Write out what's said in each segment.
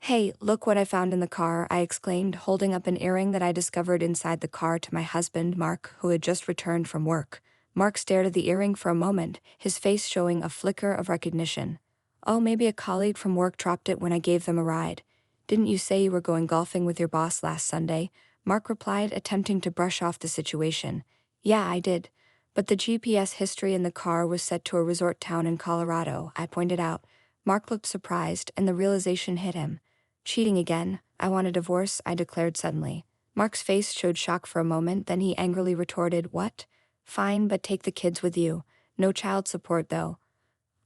Hey, look what I found in the car, I exclaimed, holding up an earring that I discovered inside the car to my husband, Mark, who had just returned from work. Mark stared at the earring for a moment, his face showing a flicker of recognition. Oh, maybe a colleague from work dropped it when I gave them a ride. Didn't you say you were going golfing with your boss last Sunday? Mark replied, attempting to brush off the situation. Yeah, I did. But the GPS history in the car was set to a resort town in Colorado, I pointed out. Mark looked surprised, and the realization hit him. Cheating again. I want a divorce, I declared suddenly. Mark's face showed shock for a moment, then he angrily retorted, What? Fine, but take the kids with you. No child support, though.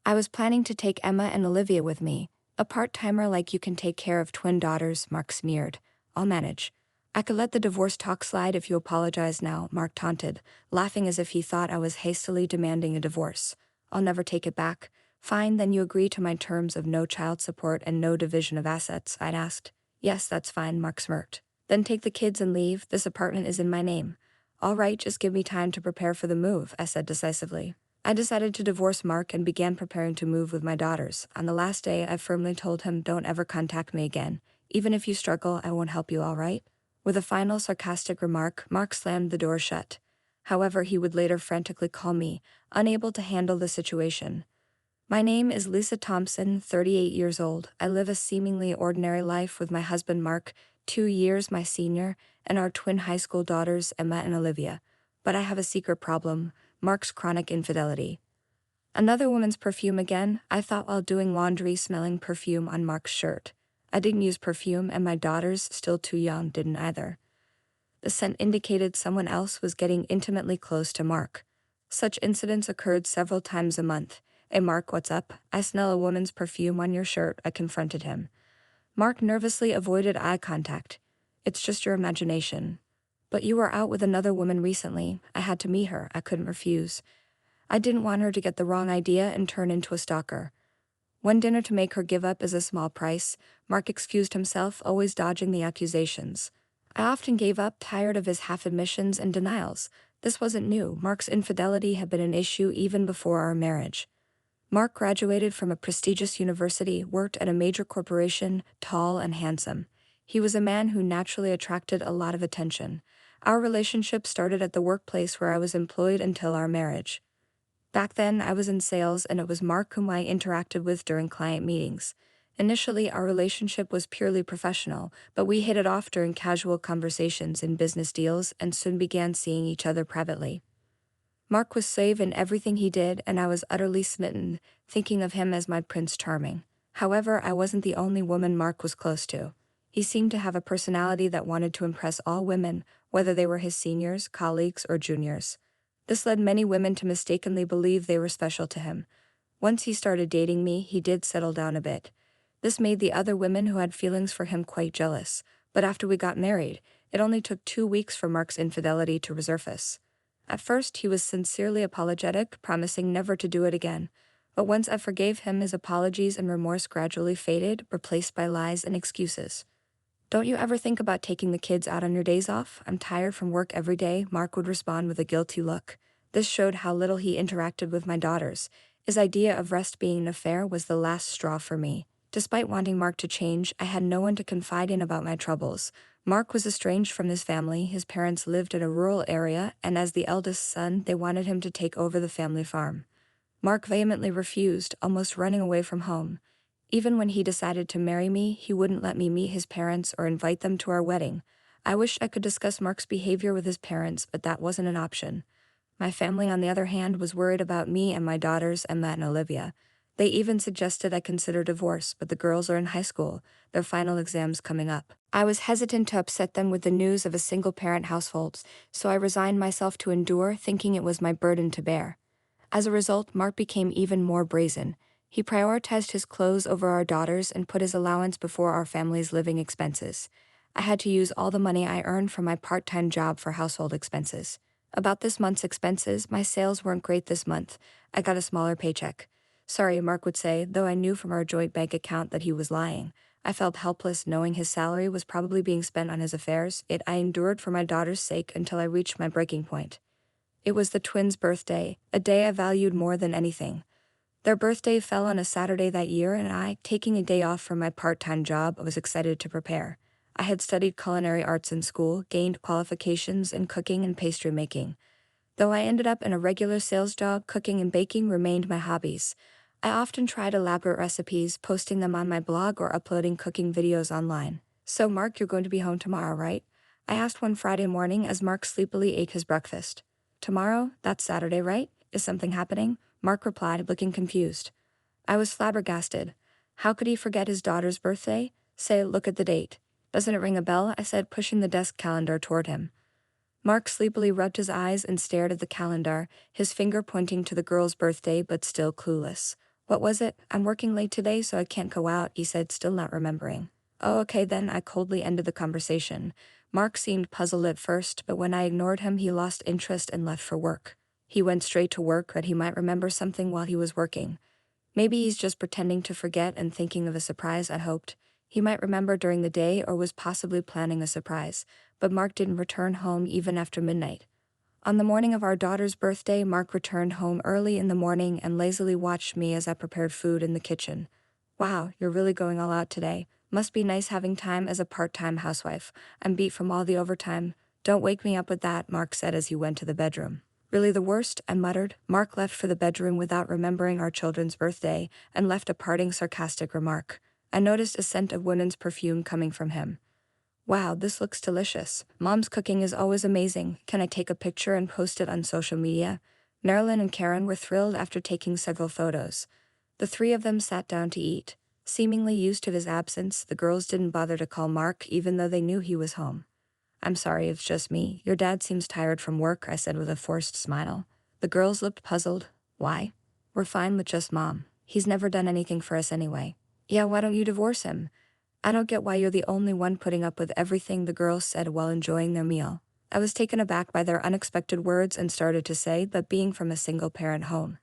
I was planning to take Emma and Olivia with me. A part-timer like you can take care of twin daughters, Mark sneered. I'll manage. I could let the divorce talk slide if you apologize now, Mark taunted, laughing as if he thought I was hastily demanding a divorce. I'll never take it back. Fine, then you agree to my terms of no child support and no division of assets, I'd asked. Yes, that's fine, Mark smirked. Then take the kids and leave, this apartment is in my name. All right, just give me time to prepare for the move, I said decisively. I decided to divorce Mark and began preparing to move with my daughters. On the last day, I firmly told him, don't ever contact me again. Even if you struggle, I won't help you, all right? With a final sarcastic remark, Mark slammed the door shut. However, he would later frantically call me, unable to handle the situation. My name is Lisa Thompson, 38 years old. I live a seemingly ordinary life with my husband Mark, 2 years my senior, and our twin high school daughters Emma and Olivia. But I have a secret problem, Mark's chronic infidelity. Another woman's perfume again, I thought while doing laundry, smelling perfume on Mark's shirt. I didn't use perfume, and my daughters, still too young, didn't either. The scent indicated someone else was getting intimately close to Mark. Such incidents occurred several times a month. Hey Mark, what's up? I smell a woman's perfume on your shirt, I confronted him. Mark nervously avoided eye contact. It's just your imagination. But you were out with another woman recently. I had to meet her, I couldn't refuse. I didn't want her to get the wrong idea and turn into a stalker. One dinner to make her give up is a small price, Mark excused himself, always dodging the accusations. I often gave up, tired of his half-admissions and denials. This wasn't new. Mark's infidelity had been an issue even before our marriage. Mark graduated from a prestigious university, worked at a major corporation, tall and handsome. He was a man who naturally attracted a lot of attention. Our relationship started at the workplace where I was employed until our marriage. Back then, I was in sales, and it was Mark whom I interacted with during client meetings. Initially, our relationship was purely professional, but we hit it off during casual conversations in business deals and soon began seeing each other privately. Mark was safe in everything he did, and I was utterly smitten, thinking of him as my Prince Charming. However, I wasn't the only woman Mark was close to. He seemed to have a personality that wanted to impress all women, whether they were his seniors, colleagues, or juniors. This led many women to mistakenly believe they were special to him. Once he started dating me, he did settle down a bit. This made the other women who had feelings for him quite jealous, but after we got married, it only took 2 weeks for Mark's infidelity to resurface. At first, he was sincerely apologetic, promising never to do it again. But once I forgave him, his apologies and remorse gradually faded, replaced by lies and excuses. Don't you ever think about taking the kids out on your days off? I'm tired from work every day, Mark would respond with a guilty look. This showed how little he interacted with my daughters. His idea of rest being an affair was the last straw for me. Despite wanting Mark to change, I had no one to confide in about my troubles. Mark was estranged from his family. His parents lived in a rural area, and as the eldest son, they wanted him to take over the family farm. Mark vehemently refused, almost running away from home. Even when he decided to marry me, he wouldn't let me meet his parents or invite them to our wedding. I wished I could discuss Mark's behavior with his parents, but that wasn't an option. My family, on the other hand, was worried about me and my daughters, Emma and Olivia. They even suggested I consider divorce, but the girls are in high school, their final exams coming up. I was hesitant to upset them with the news of a single-parent household, so I resigned myself to endure, thinking it was my burden to bear. As a result, Mark became even more brazen. He prioritized his clothes over our daughters and put his allowance before our family's living expenses. I had to use all the money I earned from my part-time job for household expenses. About this month's expenses, my sales weren't great this month. I got a smaller paycheck. Sorry, Mark would say, though I knew from our joint bank account that he was lying. I felt helpless knowing his salary was probably being spent on his affairs, yet I endured for my daughter's sake until I reached my breaking point. It was the twins' birthday, a day I valued more than anything. Their birthday fell on a Saturday that year, and I, taking a day off from my part-time job, was excited to prepare. I had studied culinary arts in school, gained qualifications in cooking and pastry making. Though I ended up in a regular sales job, cooking and baking remained my hobbies. I often tried elaborate recipes, posting them on my blog or uploading cooking videos online. "So Mark, you're going to be home tomorrow, right?" I asked one Friday morning as Mark sleepily ate his breakfast. "Tomorrow? That's Saturday, right? Is something happening?" Mark replied, looking confused. I was flabbergasted. How could he forget his daughter's birthday? "Say, look at the date." "Doesn't it ring a bell?" I said, pushing the desk calendar toward him. Mark sleepily rubbed his eyes and stared at the calendar, his finger pointing to the girl's birthday but still clueless. "What was it?" "I'm working late today, so I can't go out," he said, still not remembering. "Oh, okay then," I coldly ended the conversation. Mark seemed puzzled at first, but when I ignored him, he lost interest and left for work. He went straight to work, but he might remember something while he was working. Maybe he's just pretending to forget and thinking of a surprise, I hoped. He might remember during the day or was possibly planning a surprise, but Mark didn't return home even after midnight. On the morning of our daughter's birthday, Mark returned home early in the morning and lazily watched me as I prepared food in the kitchen. "Wow, you're really going all out today. Must be nice having time as a part-time housewife. I'm beat from all the overtime." "Don't wake me up with that," Mark said as he went to the bedroom. "Really the worst?" I muttered. Mark left for the bedroom without remembering our children's birthday and left a parting sarcastic remark. I noticed a scent of women's perfume coming from him. "Wow, this looks delicious. Mom's cooking is always amazing. Can I take a picture and post it on social media?" Marilyn and Karen were thrilled after taking several photos. The three of them sat down to eat. Seemingly used to his absence, the girls didn't bother to call Mark even though they knew he was home. "I'm sorry, it's just me. Your dad seems tired from work," I said with a forced smile. The girls looked puzzled. "Why?" "We're fine with just Mom. He's never done anything for us anyway." "Yeah, why don't you divorce him?" "I don't get why you're the only one putting up with everything," the girls said while enjoying their meal. I was taken aback by their unexpected words and started to say, but being from a single-parent home,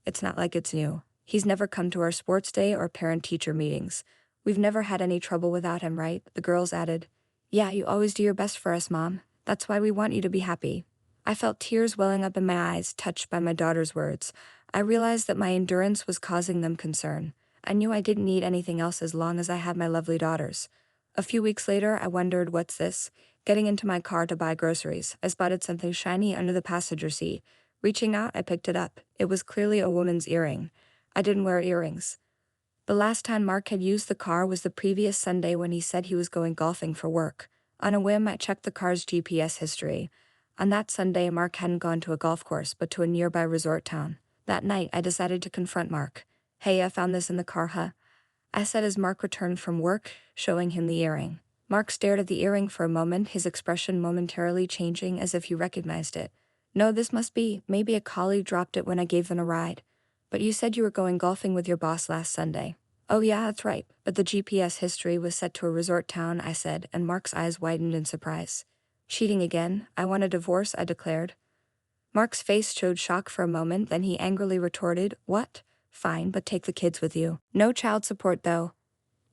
it's not like it's new. He's never come to our sports day or parent-teacher meetings. We've never had any trouble without him, right? The girls added. "Yeah, you always do your best for us, Mom. That's why we want you to be happy." I felt tears welling up in my eyes, touched by my daughter's words. I realized that my endurance was causing them concern. I knew I didn't need anything else as long as I had my lovely daughters. A few weeks later, I wondered, what's this? Getting into my car to buy groceries, I spotted something shiny under the passenger seat. Reaching out, I picked it up. It was clearly a woman's earring. I didn't wear earrings. The last time Mark had used the car was the previous Sunday when he said he was going golfing for work. On a whim, I checked the car's GPS history. On that Sunday, Mark hadn't gone to a golf course, but to a nearby resort town. That night, I decided to confront Mark. "Hey, I found this in the car, huh?" I said as Mark returned from work, showing him the earring. Mark stared at the earring for a moment, his expression momentarily changing as if he recognized it. "No, this must be, maybe a colleague dropped it when I gave them a ride." "But you said you were going golfing with your boss last Sunday." "Oh yeah, that's right, but the GPS history was set to a resort town," I said, and Mark's eyes widened in surprise. "Cheating again? I want a divorce," I declared. Mark's face showed shock for a moment, then he angrily retorted, "What? Fine, but take the kids with you. No child support though."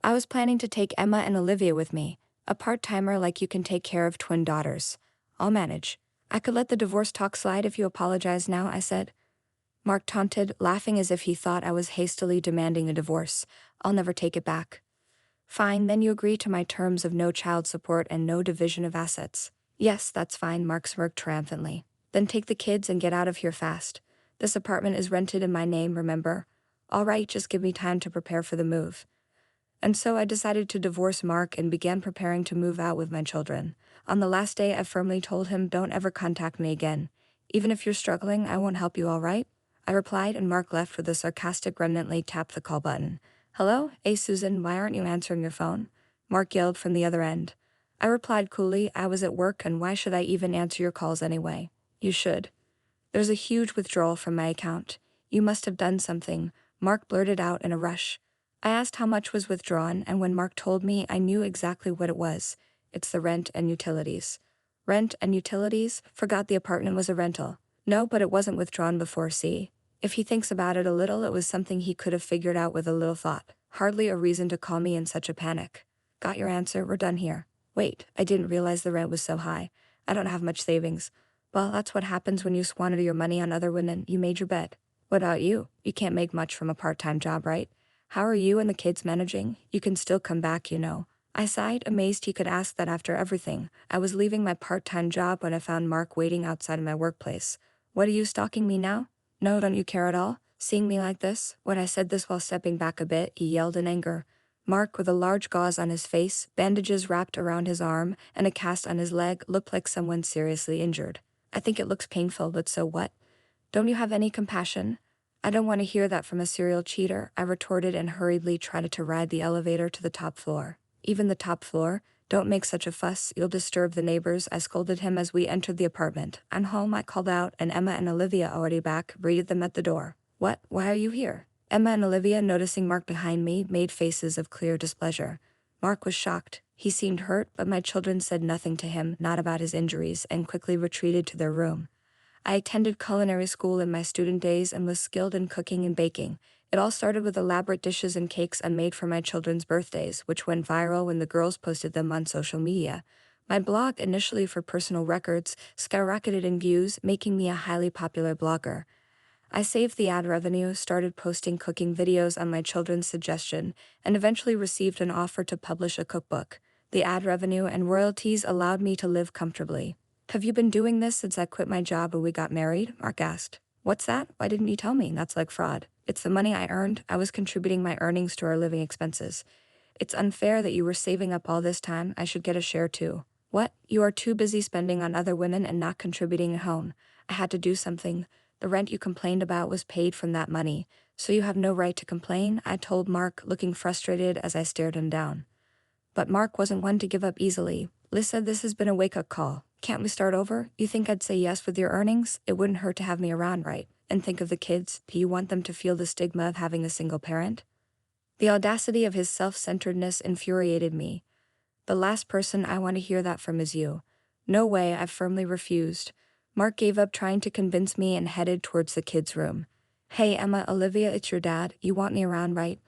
I was planning to take Emma and Olivia with me. "A part-timer like you can take care of twin daughters. I'll manage." "I could let the divorce talk slide if you apologize now," I said. Mark taunted, laughing as if he thought I was hastily demanding a divorce. "I'll never take it back." "Fine, then you agree to my terms of no child support and no division of assets." "Yes, that's fine," Mark smirked triumphantly. "Then take the kids and get out of here fast. This apartment is rented in my name, remember?" "All right, just give me time to prepare for the move." And so I decided to divorce Mark and began preparing to move out with my children. On the last day, I firmly told him, "Don't ever contact me again. Even if you're struggling, I won't help you, all right?" I replied, and Mark left with a sarcastic remnantly tapped the call button. "Hello? Hey, Susan, why aren't you answering your phone?" Mark yelled from the other end. I replied coolly, "I was at work, and why should I even answer your calls anyway?" "You should. There's a huge withdrawal from my account. You must have done something," Mark blurted out in a rush. I asked how much was withdrawn, and when Mark told me, I knew exactly what it was. It's the rent and utilities. Rent and utilities? Forgot the apartment was a rental. No, but it wasn't withdrawn before, see? If he thinks about it a little, it was something he could have figured out with a little thought. Hardly a reason to call me in such a panic. "Got your answer, we're done here." "Wait, I didn't realize the rent was so high. I don't have much savings." "Well, that's what happens when you squander your money on other women. You made your bed." What about you? You can't make much from a part-time job, right? How are you and the kids managing? You can still come back, you know. I sighed, amazed he could ask that after everything. I was leaving my part-time job when I found Mark waiting outside of my workplace. What are you stalking me now? No, don't you care at all? Seeing me like this? When I said this while stepping back a bit, he yelled in anger. Mark, with a large gauze on his face, bandages wrapped around his arm, and a cast on his leg, looked like someone seriously injured. I think it looks painful, but so what? Don't you have any compassion? I don't want to hear that from a serial cheater, I retorted and hurriedly tried to ride the elevator to the top floor. Even the top floor? Don't make such a fuss, you'll disturb the neighbors, I scolded him as we entered the apartment. I'm home, I called out, and Emma and Olivia, already back, greeted them at the door. What? Why are you here? Emma and Olivia, noticing Mark behind me, made faces of clear displeasure. Mark was shocked. He seemed hurt, but my children said nothing to him, not about his injuries, and quickly retreated to their room. I attended culinary school in my student days and was skilled in cooking and baking. It all started with elaborate dishes and cakes I made for my children's birthdays, which went viral when the girls posted them on social media. My blog, initially for personal records, skyrocketed in views, making me a highly popular blogger. I saved the ad revenue, started posting cooking videos on my children's suggestion, and eventually received an offer to publish a cookbook. The ad revenue and royalties allowed me to live comfortably. Have you been doing this since I quit my job when we got married? Mark asked. What's that? Why didn't you tell me? That's like fraud. It's the money I earned. I was contributing my earnings to our living expenses. It's unfair that you were saving up all this time. I should get a share too. What? You are too busy spending on other women and not contributing at home. I had to do something. The rent you complained about was paid from that money, so you have no right to complain, I told Mark, looking frustrated as I stared him down. But Mark wasn't one to give up easily. Lisa, this has been a wake-up call. Can't we start over? You think I'd say yes with your earnings? It wouldn't hurt to have me around, right? And think of the kids. Do you want them to feel the stigma of having a single parent? The audacity of his self-centeredness infuriated me. The last person I want to hear that from is you. No way, I firmly refused. Mark gave up trying to convince me and headed towards the kids' room. Hey Emma, Olivia, it's your dad. You want me around, right?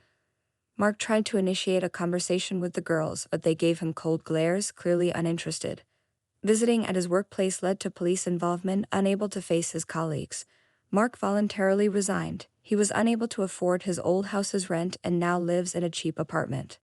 Mark tried to initiate a conversation with the girls, but they gave him cold glares, clearly uninterested. Visiting at his workplace led to police involvement, unable to face his colleagues. Mark voluntarily resigned. He was unable to afford his old house's rent and now lives in a cheap apartment.